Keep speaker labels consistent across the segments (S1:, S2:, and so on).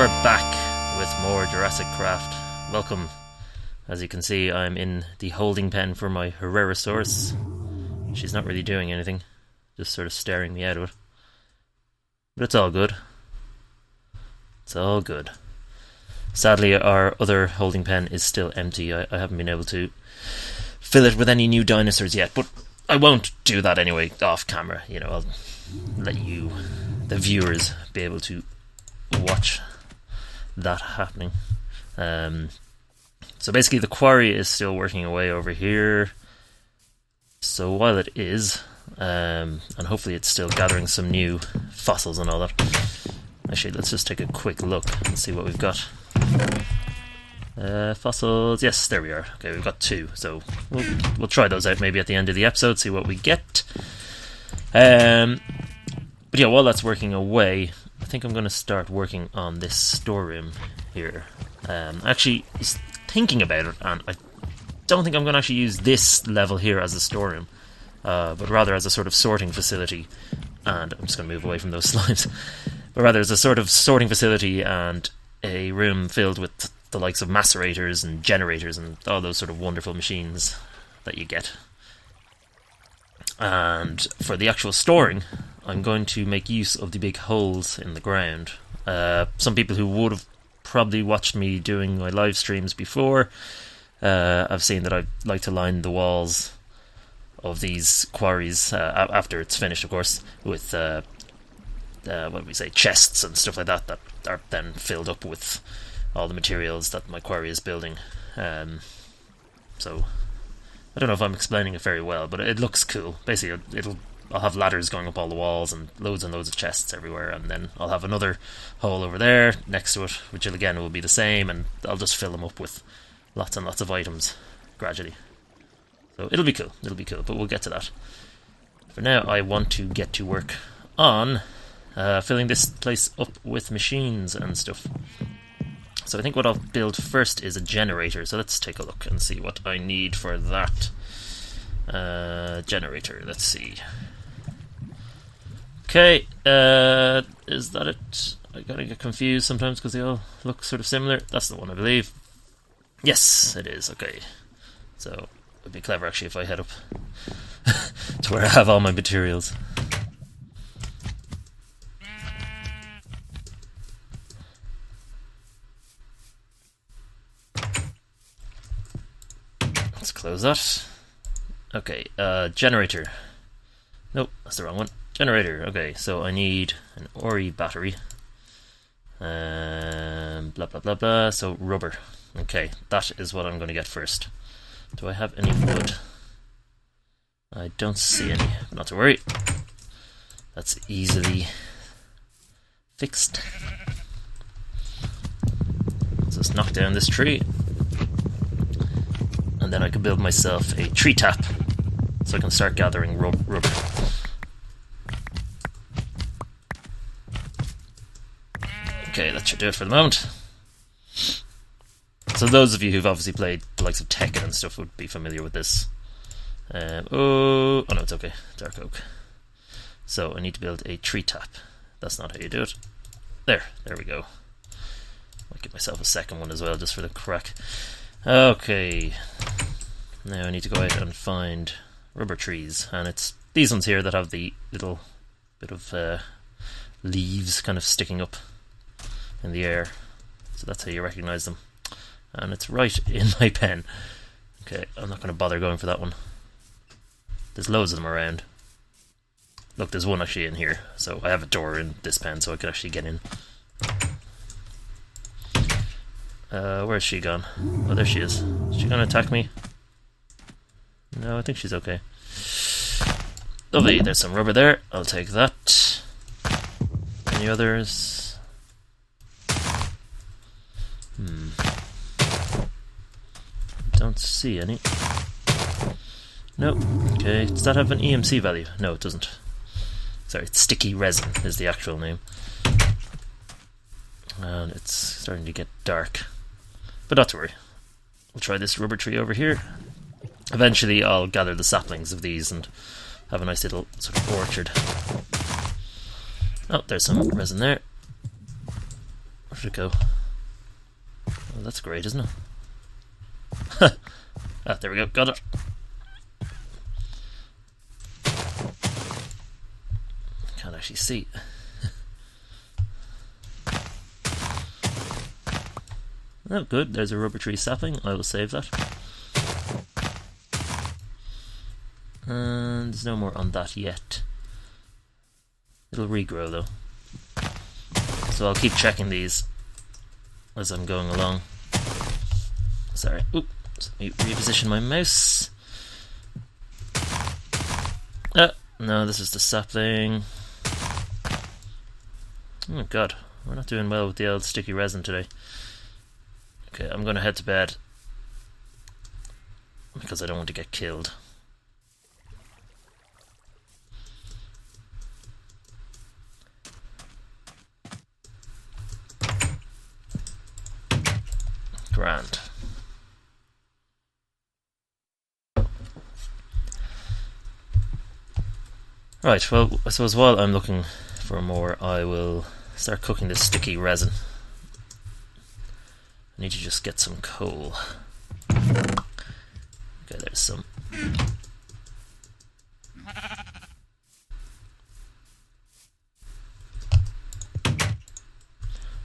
S1: we're back with more Jurassic Craft. Welcome. As you can see, I'm in the holding pen for my Jurassicraft. She's not really doing anything, just sort of staring me out of it. But it's all good. It's all good. Sadly, our other holding pen is still empty. I haven't been able to fill it with any new dinosaurs yet, but I won't do that anyway off camera. You know, I'll let you, the viewers, be able to watch that happening. So basically the quarry is still working away over here. So while it is, and hopefully it's still gathering some new fossils and all that. Actually, let's just take a quick look and see what we've got. Fossils, yes, there we are. Okay, we've got 2, so we'll try those out maybe at the end of the episode, see what we get. But yeah, while that's working away, I think I'm going to start working on this storeroom here. Actually, I was thinking about it, and I don't think I'm going to actually use this level here as a storeroom, but rather as a sort of sorting facility. And I'm just going to move away from those slimes. But rather as a sort of sorting facility and a room filled with the likes of macerators and generators and all those sort of wonderful machines that you get. And for the actual storing, I'm going to make use of the big holes in the ground. Some people who would have probably watched me doing my live streams before, I've seen that I like to line the walls of these quarries, after it's finished of course, with what do we say, chests and stuff like that that are then filled up with all the materials that my quarry is building. So I don't know if I'm explaining it very well, but it looks cool. Basically, I'll have ladders going up all the walls and loads of chests everywhere, and then I'll have another hole over there next to it, which again will be the same, and I'll just fill them up with lots and lots of items gradually. So it'll be cool, but we'll get to that. For now, I want to get to work on filling this place up with machines and stuff. So I think what I'll build first is a generator, so let's take a look and see what I need for that. Generator, let's see. Okay, is that it? I gotta get confused sometimes because they all look sort of similar. That's the one, I believe. Yes, it is, okay. So, it'd be clever actually if I head up to where I have all my materials. Let's close that. Okay, generator. Nope, that's the wrong one. Generator, okay, so I need an Ori battery. Blah blah blah blah, so rubber. Okay, that is what I'm going to get first. Do I have any wood? I don't see any, but not to worry. That's easily fixed. Let's just knock down this tree. And then I can build myself a tree tap, so I can start gathering rubber. Okay, that should do it for the moment. So those of you who've obviously played the likes of Tekken and stuff would be familiar with this. Oh no, it's okay. Dark oak. So I need to build a tree tap. That's not how you do it. There we go. I'll give myself a second one as well, just for the crack. Okay. Now I need to go out and find rubber trees, and it's these ones here that have the little bit of leaves kind of sticking up in the air. So that's how you recognise them. And it's right in my pen. Okay, I'm not going to bother going for that one. There's loads of them around. Look, there's one actually in here. So I have a door in this pen so I can actually get in. Where's she gone? Oh, there she is. Is she going to attack me? No, I think she's okay. Lovely, there's some rubber there. I'll take that. Any others? Don't see any. Nope. Okay, does that have an EMC value? No, it doesn't. Sorry, it's sticky resin is the actual name. And it's starting to get dark. But not to worry. We'll try this rubber tree over here. Eventually I'll gather the saplings of these and have a nice little sort of orchard. Oh, there's some resin there. did it go? Oh, that's great, isn't it? Ah, there we go, got it. Can't actually see. Oh, good, there's a rubber tree sapling. I will save that. And there's no more on that yet. It'll regrow though. So I'll keep checking these as I'm going along. Sorry. Oops. Let me reposition my mouse. No, this is the sapling. Oh god, we're not doing well with the old sticky resin today. Okay, I'm going to head to bed because I don't want to get killed. Grand. Right, well, I suppose while I'm looking for more, I will start cooking this sticky resin. I need to just get some coal. Okay, there's some.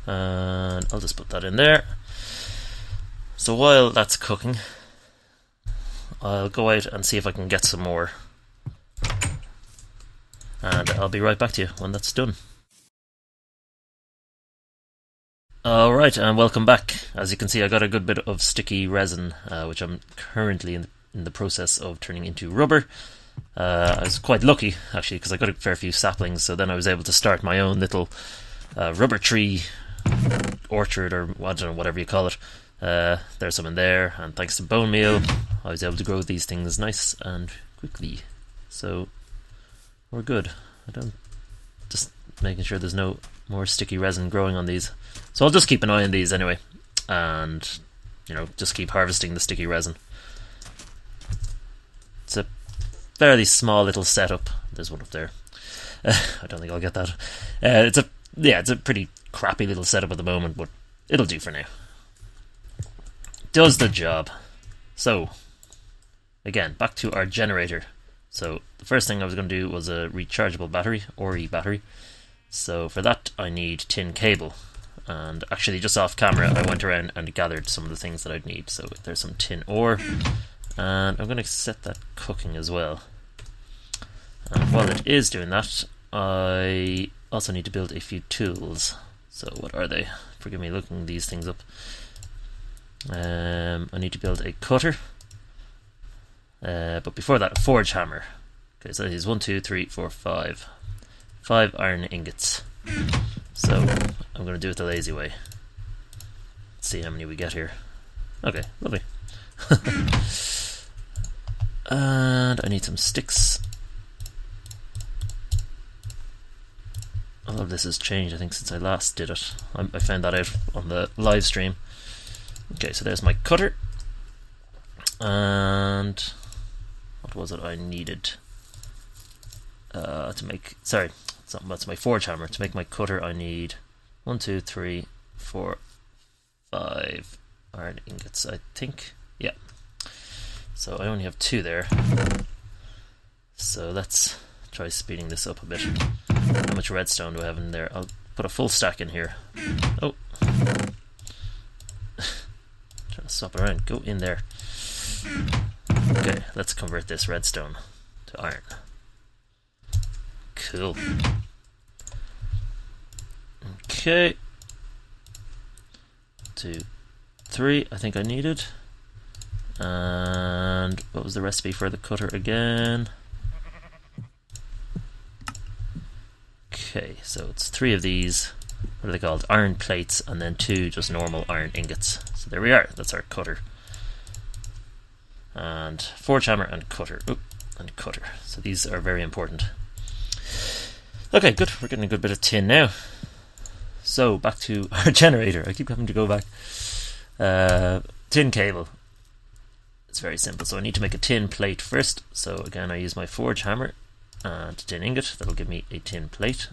S1: And I'll just put that in there. So while that's cooking, I'll go out and see if I can get some more. And I'll be right back to you when that's done. Alright, and welcome back. As you can see, I got a good bit of sticky resin, which I'm currently in the process of turning into rubber. I was quite lucky, actually, because I got a fair few saplings, so then I was able to start my own little rubber tree orchard, or I don't know, whatever you call it. There's some in there, and thanks to bone meal, I was able to grow these things nice and quickly. So we're good. Just making sure there's no more sticky resin growing on these. So I'll just keep an eye on these anyway, and just keep harvesting the sticky resin. It's a fairly small little setup. There's one up there. I don't think I'll get that. It's a pretty crappy little setup at the moment, but it'll do for now. Does the job. So again, back to our generator. So the first thing I was going to do was a rechargeable battery, or e-battery. So for that I need tin cable, and actually just off camera I went around and gathered some of the things that I'd need. So there's some tin ore, and I'm going to set that cooking as well. And while it is doing that, I also need to build a few tools. So what are they? Forgive me looking these things up. I need to build a cutter. But before that, a forge hammer. Okay, so here's 1, 2, 3, 4, 5. 5 iron ingots. So I'm going to do it the lazy way. Let's see how many we get here. Okay, lovely. And I need some sticks. All of this has changed, I think, since I last did it. I found that out on the live stream. Okay, so there's my cutter. And what was it I needed to make? Sorry, that's my forge hammer. To make my cutter, I need 1, 2, 3, 4, 5 iron ingots, I think. Yeah. So I only have 2 there. So let's try speeding this up a bit. How much redstone do I have in there? I'll put a full stack in here. Oh. Trying to swap around. Go in there. Okay, let's convert this redstone to iron. Cool. Okay. 2, 3, I think I needed. And what was the recipe for the cutter again? Okay, so it's 3 of these, what are they called? Iron plates, and then 2 just normal iron ingots. So there we are, that's our cutter. And forge hammer and cutter. Oop, and cutter. So these are very important. Okay, good. We're getting a good bit of tin now. So back to our generator. I keep having to go back. Tin cable. It's very simple. So I need to make a tin plate first. So again, I use my forge hammer and tin ingot. That'll give me a tin plate.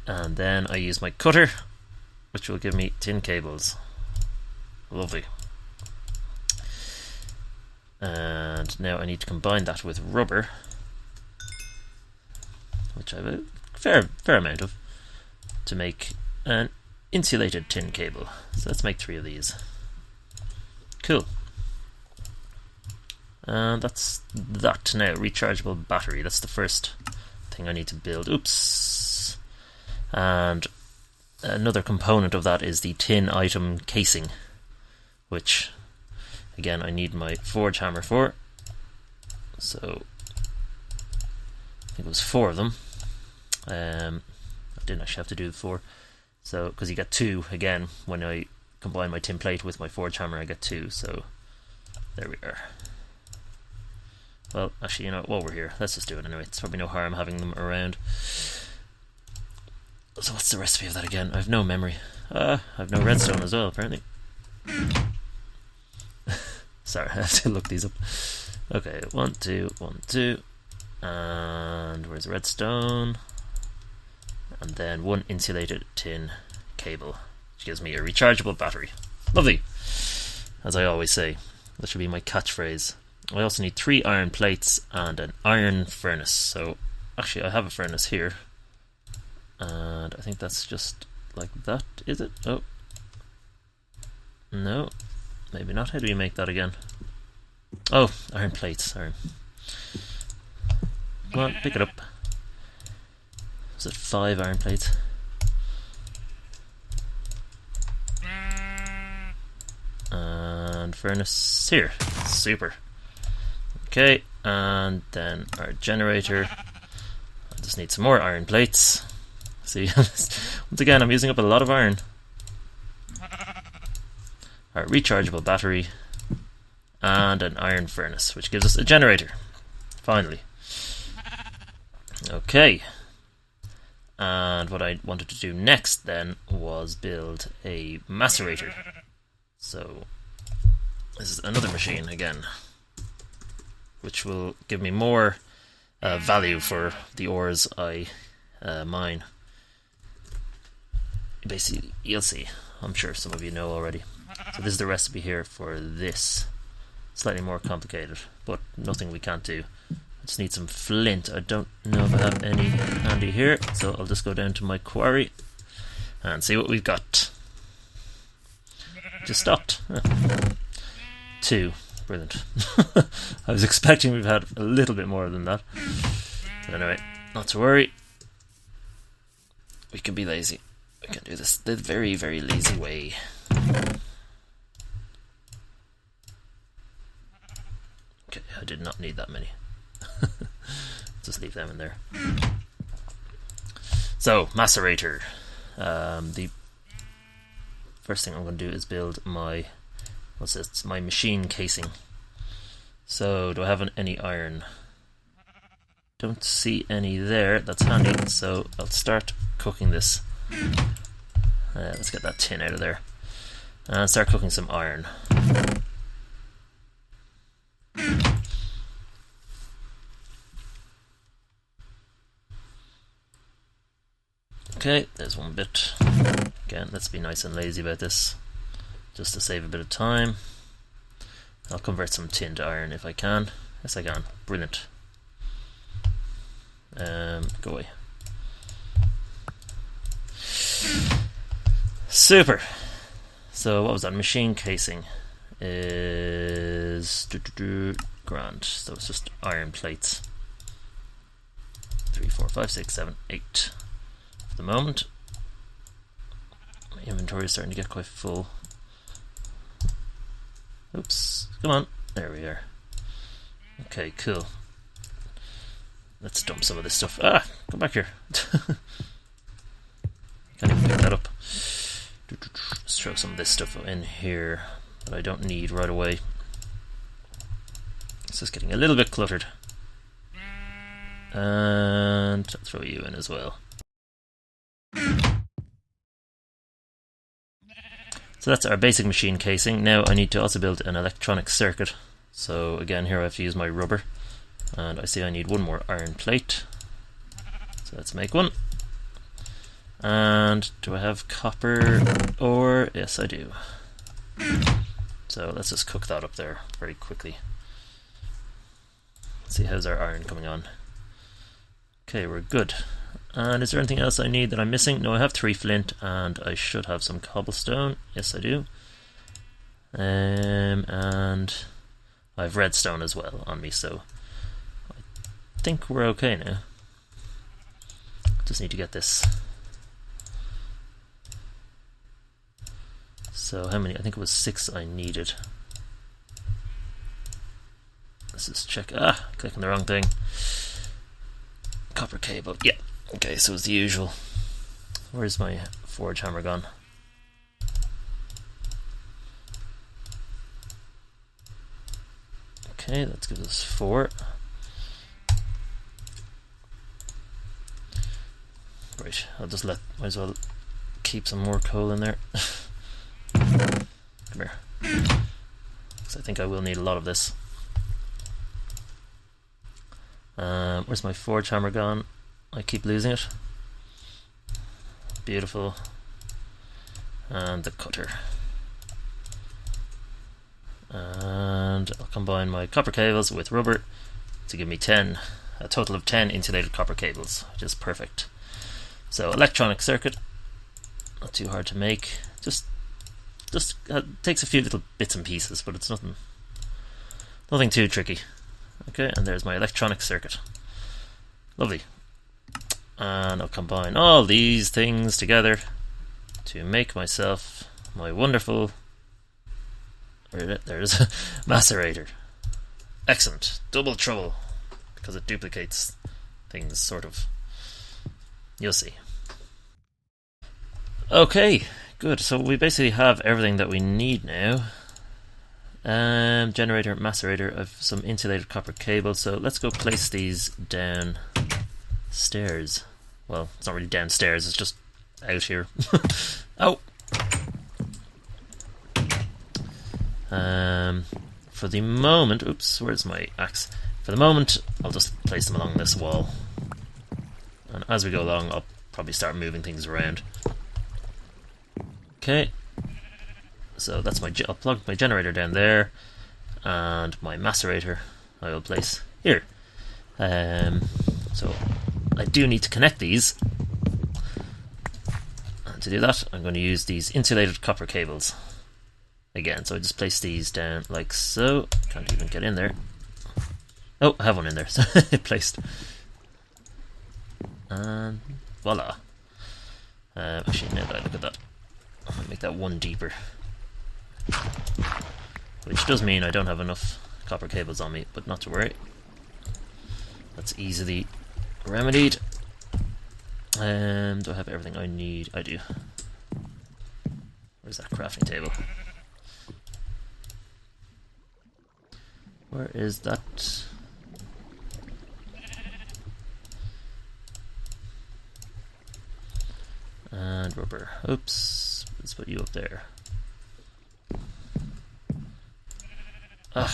S1: And then I use my cutter. which will give me tin cables. Lovely. And now I need to combine that with rubber, which I have a fair amount of, to make an insulated tin cable. So let's make 3 of these. Cool. And that's that. Now, rechargeable battery. That's the first thing I need to build. Oops. And another component of that is the tin item casing, which, again, I need my forge hammer for. So, I think it was 4 of them. I didn't actually have to do 4. So, because you get 2 again when I combine my tin plate with my forge hammer, I get 2. So, there we are. Well, actually, you know, while we're here, let's just do it anyway. It's probably no harm having them around. So what's the recipe of that again? I have no memory. I have no redstone as well, apparently. Sorry, I have to look these up. Okay, 1, 2, 1, 2. And where's redstone? And then 1 insulated tin cable, which gives me a rechargeable battery. Lovely! As I always say, that should be my catchphrase. I also need 3 iron plates and an iron furnace. So, actually, I have a furnace here. And I think that's just like that, is it? Oh. No, maybe not. How do we make that again? Oh, iron plates, sorry. Come on, pick it up. Was it 5 iron plates? And furnace here. Super. Okay, and then our generator. I just need some more iron plates. See, once again, I'm using up a lot of iron. Our rechargeable battery and an iron furnace, which gives us a generator. Finally. Okay. And what I wanted to do next then was build a macerator. So this is another machine again, which will give me more value for the ores I mine. Basically, you'll see. I'm sure some of you know already. So this is the recipe here for this. Slightly more complicated, but nothing we can't do. I just need some flint. I don't know if I have any handy here, so I'll just go down to my quarry and see what we've got. Just stopped. 2. Brilliant. I was expecting we've had a little bit more than that. But anyway, not to worry. We can be lazy. We can do this the very, very lazy way. Okay, I did not need that many. Just leave them in there. So, macerator. The first thing I'm going to do is build my, what's this? My machine casing. So, do I have any iron? Don't see any there. That's handy. So, I'll start cooking this. Let's get that tin out of there. And start cooking some iron. Okay, there's one bit. Again, let's be nice and lazy about this, just to save a bit of time. I'll convert some tin to iron if I can. Yes, I can. Brilliant. Go away. Super. So what was that? Machine casing is grand. So it's just iron plates. 3, 4, 5, 6, 7, 8 for the moment. My inventory is starting to get quite full. Oops. Come on. There we are. Okay, cool. Let's dump some of this stuff. Ah, come back here. Can't even pick that up. Let's throw some of this stuff in here that I don't need right away. It's just getting a little bit cluttered. And I'll throw you in as well. So that's our basic machine casing. Now I need to also build an electronic circuit. So again, here I have to use my rubber. And I see I need one more iron plate. So let's make one. And do I have copper ore? Yes, I do. So let's just cook that up there very quickly. Let's see, how's our iron coming on? Okay, we're good. And is there anything else I need that I'm missing? No, I have 3 flint and I should have some cobblestone. Yes, I do. And I have redstone as well on me, so I think we're okay now. Just need to get this. So how many? I think it was 6 I needed. Let's just check. Clicking the wrong thing. Copper cable. Yeah. Okay, so it's the usual. Where's my forge hammer gone? Okay, that gives us 4. Great. I'll just might as well keep some more coal in there. Come here. Because I think I will need a lot of this. Where's my forge hammer gone? I keep losing it. Beautiful. And the cutter. And I'll combine my copper cables with rubber to give me a total of 10 insulated copper cables, which is perfect. So electronic circuit, not too hard to make. Just takes a few little bits and pieces, but it's nothing too tricky. Okay, and there's my electronic circuit. Lovely. And I'll combine all these things together to make myself my wonderful, there's a macerator. Excellent. Double trouble, because it duplicates things, sort of. You'll see. Okay, good. So we basically have everything that we need now. Generator, macerator. I've some insulated copper cable, so let's go place these downstairs. Well, it's not really downstairs, it's just out here. Oh! For the moment, oops, where's my axe? For the moment, I'll just place them along this wall. And as we go along, I'll probably start moving things around. Okay. So that's I'll plug my generator down there, and my macerator I will place here. So I do need to connect these, and to do that I'm going to use these insulated copper cables again. So I just place these down like so. Can't even get in there. Oh, I have one in there, so placed. And voila. Actually, now that I look at that, I'm going to make that one deeper. Which does mean I don't have enough copper cables on me, but not to worry. That's easily remedied. Do I have everything I need? I do. Where's that crafting table? Where is that? And rubber. Oops. Let's put you up there. Ugh.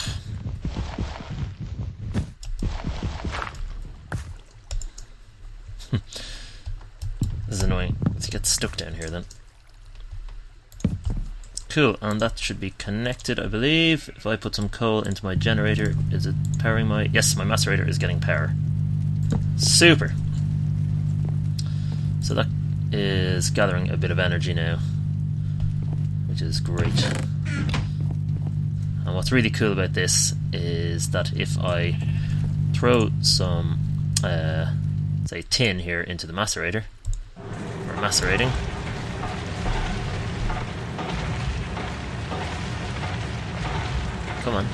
S1: This is annoying. Let's get stuck down here then. Cool, and that should be connected, I believe. If I put some coal into my generator, is it powering my... Yes, my macerator is getting power. Super! So that is gathering a bit of energy now, which is great. And what's really cool about this is that if I throw some, say, tin here into the macerator, for macerating, come on.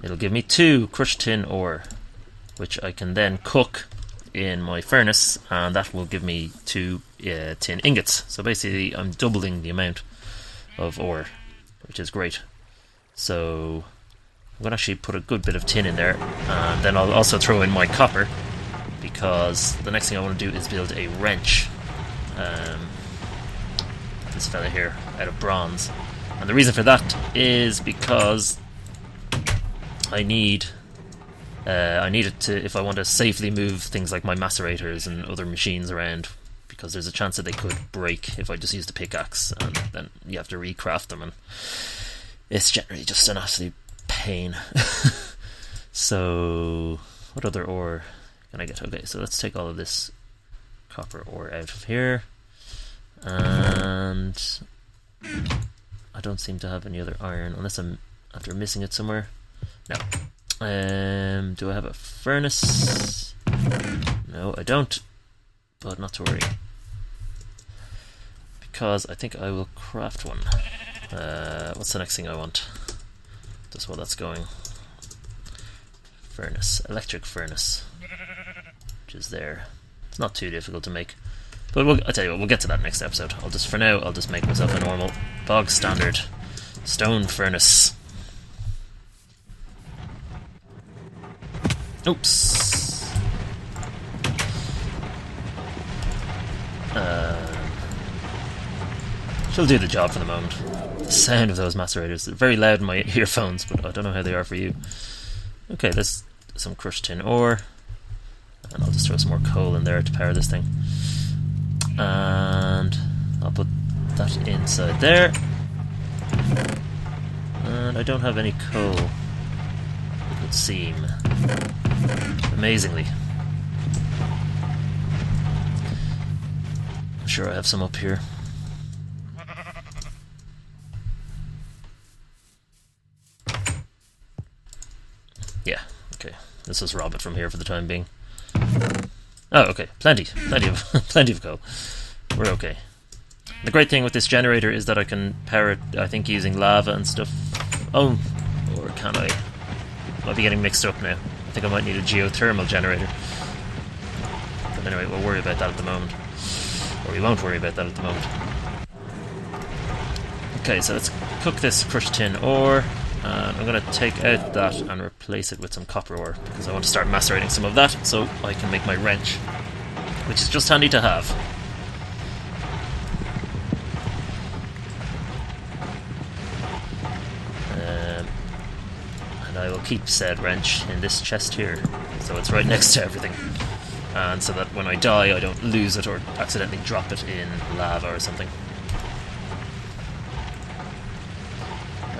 S1: It'll give me 2 crushed tin ore, which I can then cook in my furnace, and that will give me 2 tin ingots. So basically I'm doubling the amount of ore, which is great. So I'm going to actually put a good bit of tin in there, and then I'll also throw in my copper, because the next thing I want to do is build a wrench. This fella here, out of bronze. And the reason for that is because I need it to, if I want to safely move things like my macerators and other machines around, because there's a chance that they could break if I just use the pickaxe, and then you have to recraft them, and it's generally just an absolute pain. So, what other ore can I get? Okay, so let's take all of this copper ore out of here, and I don't seem to have any other iron, unless I'm after missing it somewhere. No. Do I have a furnace? No, I don't, but not to worry, because I think I will craft one. What's the next thing I want? Just while that's going. Furnace, electric furnace, which is there. It's not too difficult to make, but I tell you what, we'll get to that next episode. For now, I'll just make myself a normal, bog standard stone furnace. Oops. She'll do the job for the moment. The sound of those macerators, they're very loud in my earphones, but I don't know how they are for you. Okay, there's some crushed tin ore, and I'll just throw some more coal in there to power this thing, and I'll put that inside there. And I don't have any coal, it would seem, amazingly. I'm sure I have some up here. Yeah, okay. Let's just rob it from here for the time being. Oh, okay. Plenty of coal. We're okay. The great thing with this generator is that I can power it, I think, using lava and stuff. Oh, or can I? Might be getting mixed up now. I think I might need a geothermal generator. But anyway, we'll worry about that at the moment. Or we won't worry about that at the moment. Okay, so let's cook this crushed tin ore. I'm going to take out that and replace it with some copper ore, because I want to start macerating some of that so I can make my wrench, which is just handy to have. And I will keep said wrench in this chest here, so it's right next to everything, and so that when I die I don't lose it or accidentally drop it in lava or something.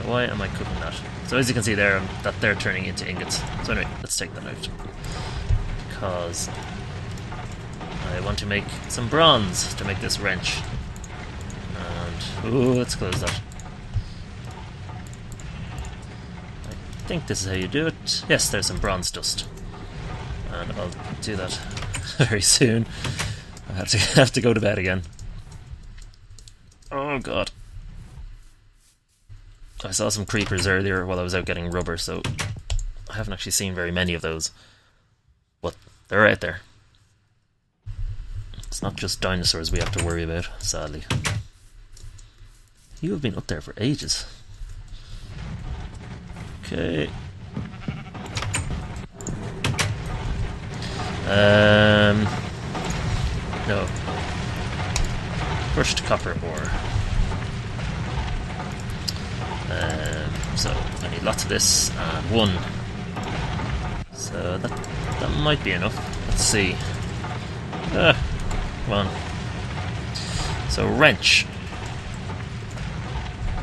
S1: Why am I cooking that? So as you can see there, that they're turning into ingots. So anyway, let's take that out, because I want to make some bronze to make this wrench. And ooh, let's close that. I think this is how you do it. Yes, there's some bronze dust, and I'll do that very soon. I have to go to bed again. Oh god. I saw some creepers earlier while I was out getting rubber, so I haven't actually seen very many of those. But they're out there. It's not just dinosaurs we have to worry about, sadly. You have been up there for ages. Okay. No. Crushed copper ore. So I need lots of this and one. So that might be enough. Let's see. Come on. So wrench.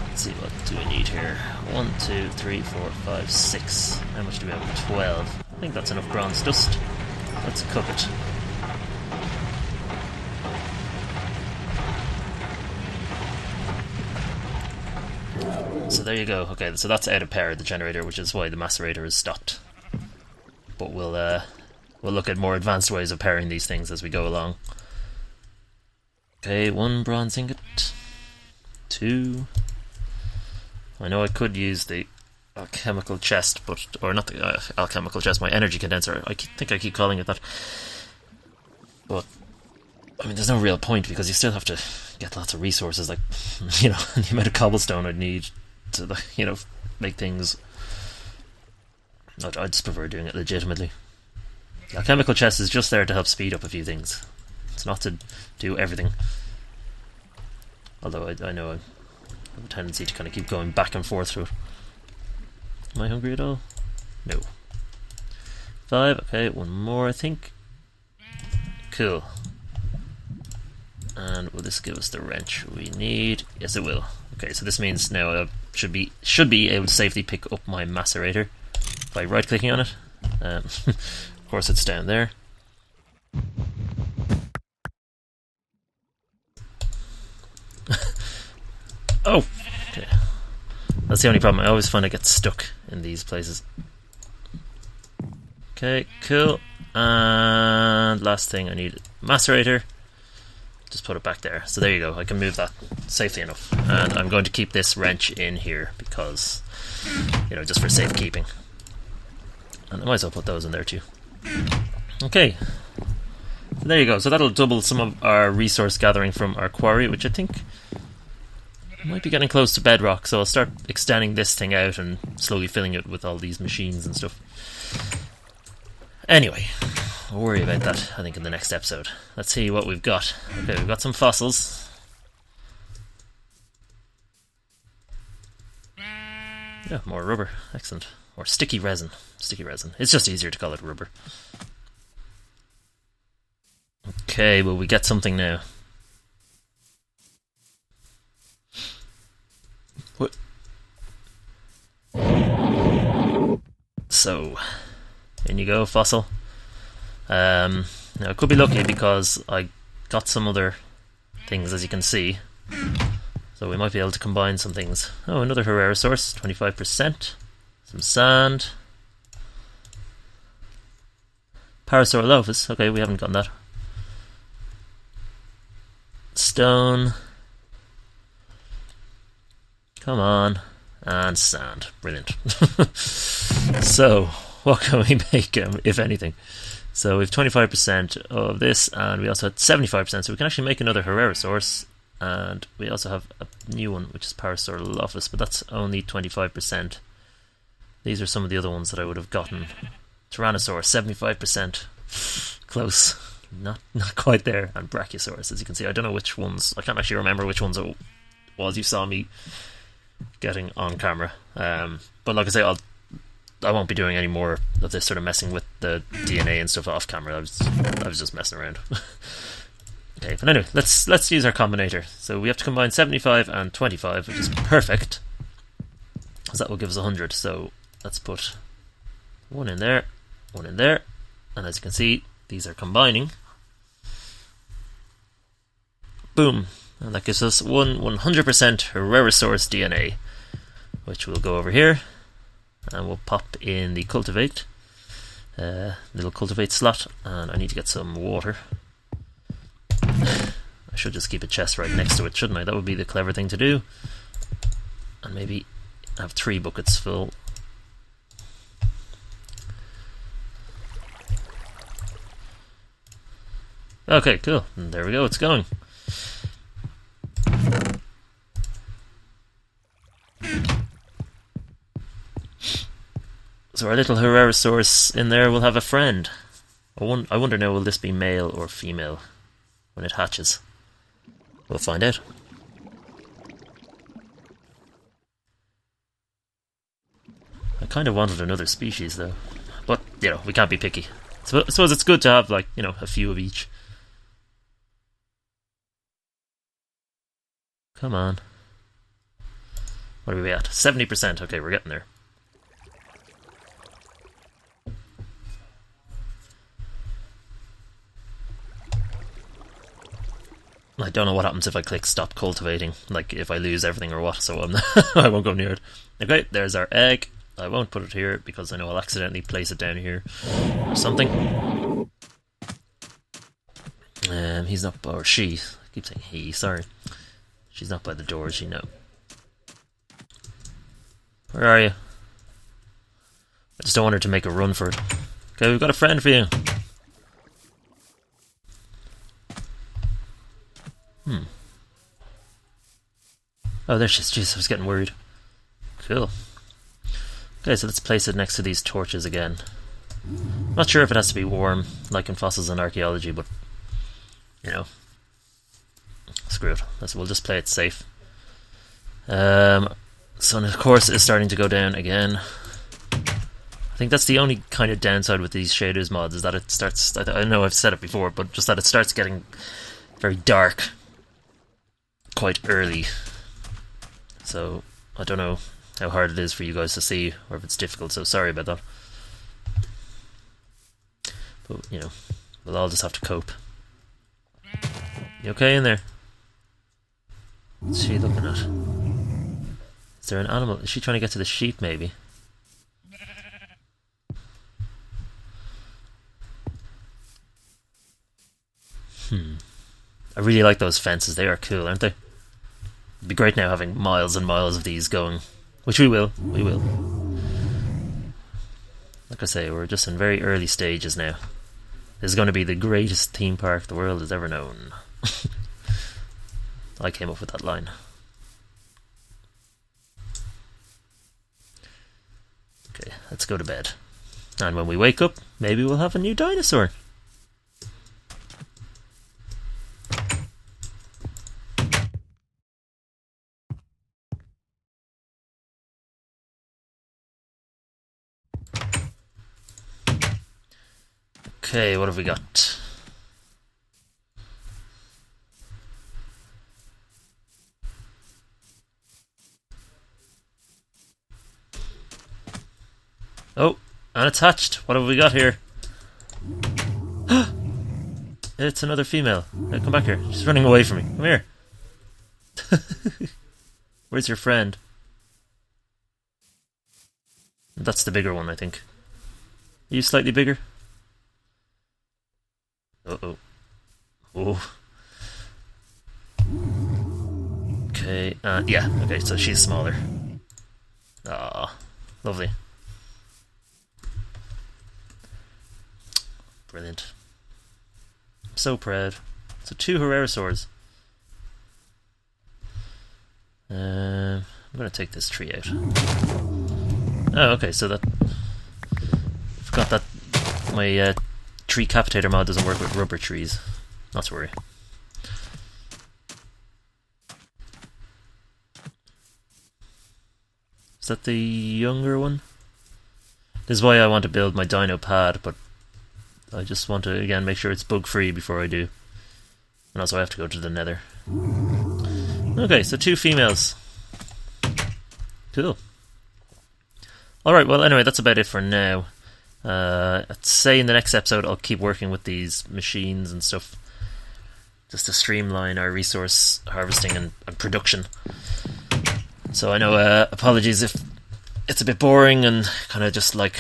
S1: Let's see, what do we need here? 1, 2, 3, 4, 5, 6. How much do we have? 12. I think that's enough bronze dust. Let's cook it. So there you go. Okay, so that's out of power, the generator, which is why the macerator is stopped. But we'll look at more advanced ways of powering these things as we go along. Okay, 1 bronze ingot. 2. I know I could use the alchemical chest, or not the alchemical chest, my energy condenser. I think I keep calling it that. But I mean, there's no real point, because you still have to get lots of resources, like, you know, the amount of cobblestone I'd need to, you know, make things. I just prefer doing it legitimately. The alchemical chest is just there to help speed up a few things. It's not to do everything. Although I know I have a tendency to kind of keep going back and forth through it. Am I hungry at all? No. 5, okay, one more I think. Cool. And will this give us the wrench we need? Yes, it will. Okay, so this means now I should be able to safely pick up my macerator by right-clicking on it. Of course, it's down there. Oh! Okay. That's the only problem. I always find I get stuck in these places. Okay, cool. And last thing, I need macerator. Just put it back there. So there you go. I can move that safely enough. And I'm going to keep this wrench in here because, you know, just for safekeeping. And I might as well put those in there too. Okay. So there you go. So that'll double some of our resource gathering from our quarry, which I think might be getting close to bedrock. So I'll start extending this thing out and slowly filling it with all these machines and stuff. Anyway, I'll worry about that, I think, in the next episode. Let's see what we've got. Okay, we've got some fossils. Yeah, more rubber. Excellent. Or sticky resin. Sticky resin. It's just easier to call it rubber. Okay, will we get something now? What? So, in you go, fossil. Now I could be lucky because I got some other things, as you can see. So we might be able to combine some things. Oh, another Herrera source, 25%. Some sand. Parasaurolophus. Okay, we haven't gotten that. Stone. Come on. And sand. Brilliant. So, what can we make, if anything? So we've 25% of this, and we also had 75%, so we can actually make another Herrera source. And we also have a new one, which is Parasaurolophus, but that's only 25%. These are some of the other ones that I would have gotten. Tyrannosaur, 75%. Close. Not quite there. And Brachiosaurus, as you can see. I don't know which ones. I can't actually remember which ones it was you saw me getting on camera. But like I say, I won't be doing any more of this sort of messing with the DNA and stuff off camera. I was just messing around. Okay, but anyway, let's use our combinator. So we have to combine 75 and 25, which is perfect, because that will give us 100. So let's put one in there, and as you can see, these are combining. Boom, and that gives us 100% Herrerasaurus DNA, which we'll go over here, and we'll pop in the cultivate, little cultivate slot, and I need to get some water. I should just keep a chest right next to it, shouldn't I? That would be the clever thing to do. And maybe have 3 buckets full. Okay, cool. And there we go, it's going. So our little Herrerasaurus in there will have a friend. I wonder now, will this be male or female when it hatches? We'll find out. I kind of wanted another species though, but you know, we can't be picky. So I suppose it's good to have, like, you know, a few of each. Come on. What are we at? 70%. Okay, we're getting there. I don't know what happens if I click stop cultivating, like if I lose everything or what, so I won't go near it. Okay, there's our egg. I won't put it here because I know I'll accidentally place it down here or something. He's not, or she, I keep saying he, sorry. She's not by the door, is she? No. Where are you? I just don't want her to make a run for it. Okay, we've got a friend for you. Oh, there she is. Jeez, I was getting worried. Cool. Okay, so let's place it next to these torches again. Not sure if it has to be warm, like in fossils and archaeology, but, you know, screw it. We'll just play it safe. Sun, of course, is starting to go down again. I think that's the only kind of downside with these shaders mods, is that it starts, I know I've said it before, but just that it starts getting very dark quite early. So I don't know how hard it is for you guys to see, or if it's difficult, so sorry about that. But, you know, we'll all just have to cope. You okay in there? What's she looking at? Is there an animal? Is she trying to get to the sheep, maybe? I really like those fences. They are cool, aren't they? It'd be great now having miles and miles of these going. Which we will. We will. Like I say, we're just in very early stages now. This is going to be the greatest theme park the world has ever known. I came up with that line. Okay, let's go to bed. And when we wake up, maybe we'll have a new dinosaur. Okay, what have we got? Oh, unattached. What have we got here? It's another female. Hey, come back here. She's running away from me. Come here. Where's your friend? That's the bigger one, I think. Are you slightly bigger? Uh-oh. Oh. Okay, yeah, okay, so she's smaller. Ah, lovely. Brilliant. I'm so proud. So 2 Jurassicraft. I'm gonna take this tree out. Oh, okay, so that... I forgot that my tree capitator mod doesn't work with rubber trees. Not to worry. Is that the younger one? This is why I want to build my dino pad, but I just want to, again, make sure it's bug free before I do. And also I have to go to the nether. Okay, so 2 females. Cool. Alright, well anyway, that's about it for now. I'd say in the next episode I'll keep working with these machines and stuff, just to streamline our resource harvesting and production. So I know, apologies if it's a bit boring and kind of just like,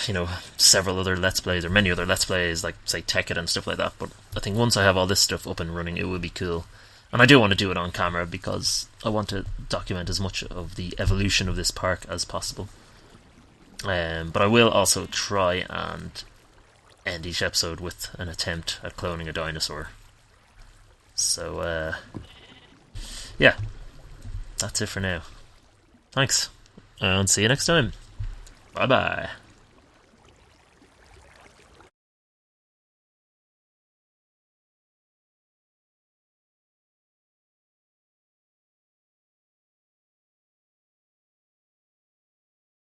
S1: you know, several other Let's Plays, or many other Let's Plays, like, say, Tekkit and stuff like that, but I think once I have all this stuff up and running, it will be cool. And I do want to do it on camera, because I want to document as much of the evolution of this park as possible. But I will also try and end each episode with an attempt at cloning a dinosaur. So, yeah, that's it for now. Thanks, and see you next time. Bye bye.